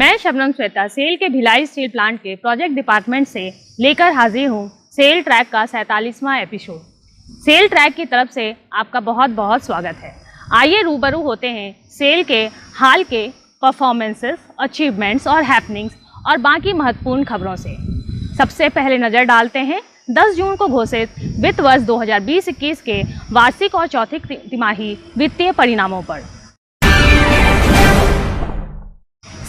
मैं शबनम श्वेता सेल के Bhilai steel plant के प्रोजेक्ट डिपार्टमेंट से लेकर हाजिर हूँ सेल ट्रैक का 47वां एपिसोड। सेल ट्रैक की तरफ से आपका बहुत बहुत स्वागत है। आइए रूबरू होते हैं सेल के हाल के परफॉर्मेंसेस, अचीवमेंट्स और हैपनिंग्स और बाकी महत्वपूर्ण खबरों से। सबसे पहले नज़र डालते हैं 10 जून को घोषित वित्त वर्ष 2020-21 के वार्षिक और चौथी तिमाही वित्तीय परिणामों पर।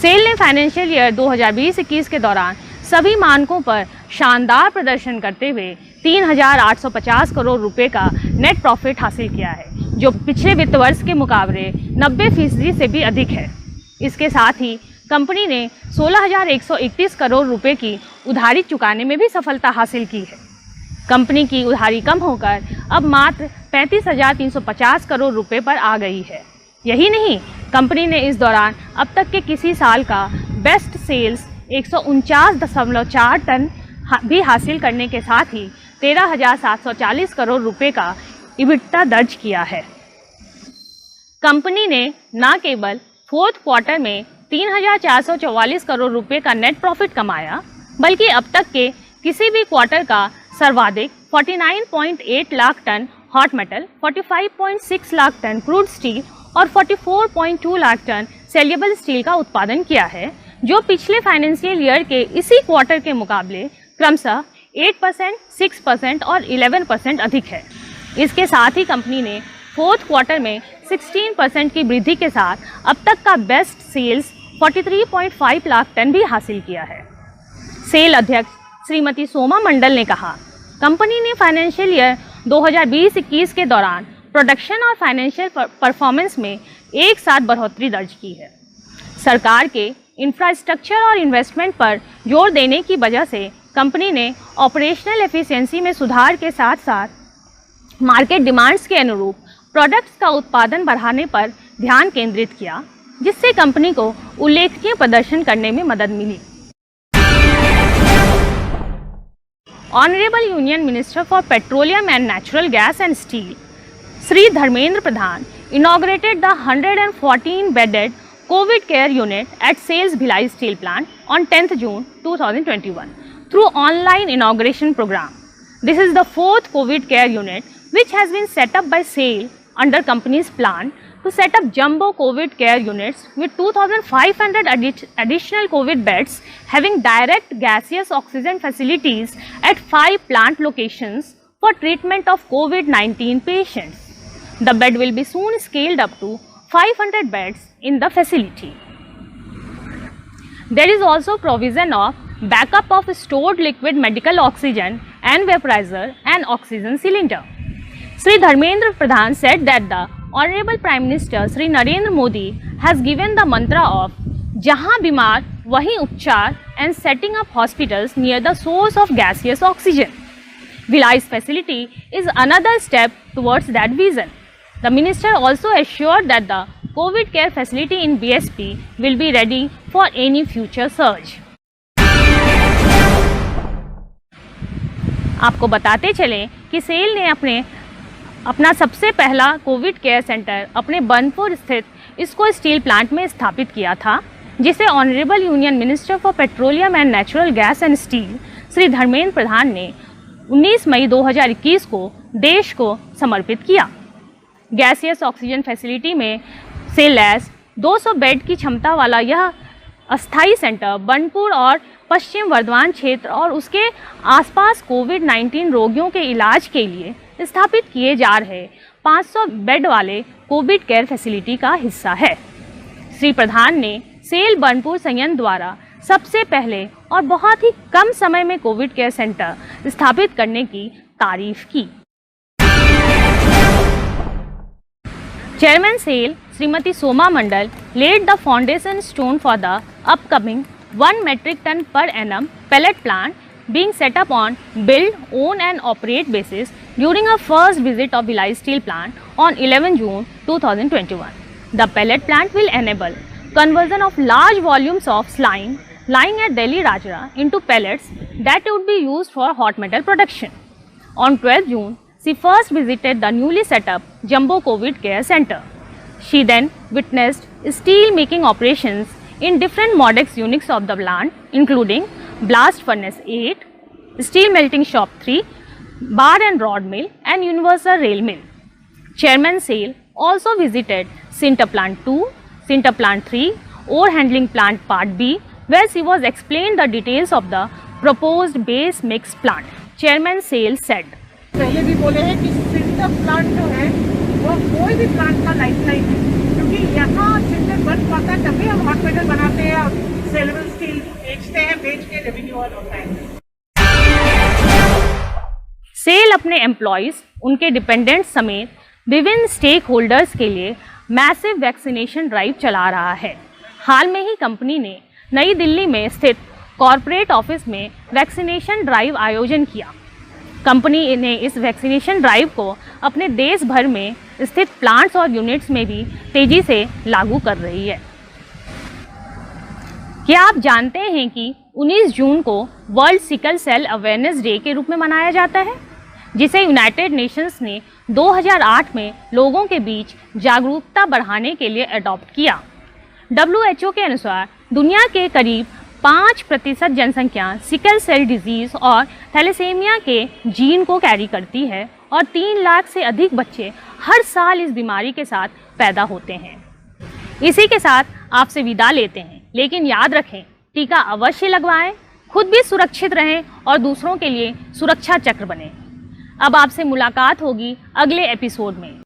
सेल ने फाइनेंशियल ईयर 2020-21 के दौरान सभी मानकों पर शानदार प्रदर्शन करते हुए 3,850 करोड़ रुपए का नेट प्रॉफिट हासिल किया है, जो पिछले वित्त वर्ष के मुकाबले 90% से भी अधिक है। इसके साथ ही कंपनी ने 16,131 करोड़ रुपए की उधारी चुकाने में भी सफलता हासिल की है। कंपनी की उधारी कम होकर अब मात्र 35,350 करोड़ रुपए पर आ गई है। यही नहीं, कंपनी ने इस दौरान अब तक के किसी साल का बेस्ट सेल्स 149.4 टन भी हासिल करने के साथ ही 13,740 करोड़ रुपए का इबिटा दर्ज किया है। कंपनी ने न केवल फोर्थ क्वार्टर में 3,444 करोड़ रुपए का नेट प्रॉफिट कमाया, बल्कि अब तक के किसी भी क्वार्टर का सर्वाधिक 49.8 lakh ton hot metal, 45.6 lakh ton crude steel और 44.2 लाख टन सेल्युबल स्टील का उत्पादन किया है, जो पिछले फाइनेंशियल ईयर के इसी क्वार्टर के मुकाबले क्रमशः 8%, 6% और 11% अधिक है। इसके साथ ही कंपनी ने फोर्थ क्वार्टर में 16% की वृद्धि के साथ अब तक का बेस्ट सेल्स 43.5 लाख टन भी हासिल किया है। सेल अध्यक्ष श्रीमती सोमा मंडल ने कहा, कंपनी ने फाइनेंशियल ईयर 2020-21 के दौरान प्रोडक्शन और फाइनेंशियल परफॉर्मेंस में एक साथ बढ़ोतरी दर्ज की है। सरकार के इंफ्रास्ट्रक्चर और इन्वेस्टमेंट पर जोर देने की वजह से कंपनी ने ऑपरेशनल एफिशिएंसी में सुधार के साथ साथ मार्केट डिमांड्स के अनुरूप प्रोडक्ट्स का उत्पादन बढ़ाने पर ध्यान केंद्रित किया, जिससे कंपनी को उल्लेखनीय प्रदर्शन करने में मदद मिली। Honourable union minister for petroleum and natural gas and steel Sri Dharmendra Pradhan inaugurated the 114-bedded COVID care unit at SAIL's Bhilai Steel Plant on 10th June 2021 through online inauguration program. This is the fourth COVID care unit which has been set up by SAIL under company's plan to set up jumbo COVID care units with 2,500 additional COVID beds having direct gaseous oxygen facilities at 5 plant locations for treatment of COVID-19 patients. The bed will be soon scaled up to 500 beds in the facility. There is also provision of backup of stored liquid medical oxygen and vaporizer and oxygen cylinder. Sri Dharmendra Pradhan said that the Honorable Prime Minister Sri Narendra Modi has given the mantra of Jahan Bimar Wahin Upchar and setting up hospitals near the source of gaseous oxygen. Bhilai's facility is another step towards that vision. The minister also assured that the COVID care facility in BSP will be ready for any future surge. आपको बताते चलें कि cell ने अपना सबसे पहला Covid care centre अपने बनपुर स्थित इसको स्टील प्लांट में स्थापित किया था, जिसे honourable union minister for petroleum and natural gas and steel Shri Dharmendra Pradhan ने 19 मई 2021 को देश को समर्पित किया। गैसियस ऑक्सीजन फैसिलिटी में से लैस 200 बेड की क्षमता वाला यह अस्थायी सेंटर बनपुर और पश्चिम वर्धमान क्षेत्र और उसके आसपास कोविड-19 रोगियों के इलाज के लिए स्थापित किए जा रहे 500 बेड वाले कोविड केयर फैसिलिटी का हिस्सा है। श्री प्रधान ने सेल बनपुर संयंत्र द्वारा सबसे पहले और बहुत ही कम समय में कोविड केयर सेंटर स्थापित करने की तारीफ की। Chairman SAIL Srimati Soma Mandal laid the foundation stone for the upcoming 1 metric ton per annum pellet plant being set up on build, own and operate basis during a first visit of Bhilai Steel Plant on 11 June 2021. The pellet plant will enable conversion of large volumes of slime lying at Delhi Rajra into pellets that would be used for hot metal production. On 12 June, she first visited the newly set up Jumbo COVID Care Center. She then witnessed steel making operations in different MODEX units of the plant, including Blast Furnace 8, Steel Melting Shop 3, Bar and Rod Mill, and Universal Rail Mill. Chairman Sale also visited Sinter Plant 2, Sinter Plant 3, Ore Handling Plant Part B, where she was explained the details of the proposed base mix plant. Chairman Sale said, पहले भी बोले हैं कि sinter plant जो है वो कोई भी प्लांट का लाइफलाइन है, क्योंकि यहाँ सिंटर बन पाता है तभी हम हॉट मेटल बनाते हैं और सेलेबल स्टील बेचते हैं, बेच के रेवेन्यू और होता है। सेल अपने एम्प्लॉयज, उनके डिपेंडेंट्स समेत विभिन्न स्टेक होल्डर्स के लिए मैसिव वैक्सीनेशन ड्राइव चला रहा है। हाल में ही कंपनी ने नई दिल्ली में स्थित कॉरपोरेट ऑफिस में वैक्सीनेशन ड्राइव आयोजन किया। कंपनी ने इस वैक्सीनेशन ड्राइव को अपने देश भर में स्थित प्लांट्स और यूनिट्स में भी तेजी से लागू कर रही है। क्या आप जानते हैं कि 19 जून को world sickle cell awareness day के रूप में मनाया जाता है, जिसे यूनाइटेड नेशंस ने 2008 में लोगों के बीच जागरूकता बढ़ाने के लिए अडॉप्ट किया। WHO के अनुसार दुनिया के करीब 5% जनसंख्या सिकल सेल डिजीज़ और थैलेसीमिया के जीन को कैरी करती है और 3 लाख से अधिक बच्चे हर साल इस बीमारी के साथ पैदा होते हैं। इसी के साथ आपसे विदा लेते हैं, लेकिन याद रखें, टीका अवश्य लगवाएं, खुद भी सुरक्षित रहें और दूसरों के लिए सुरक्षा चक्र बने। अब आपसे मुलाकात होगी अगले एपिसोड में।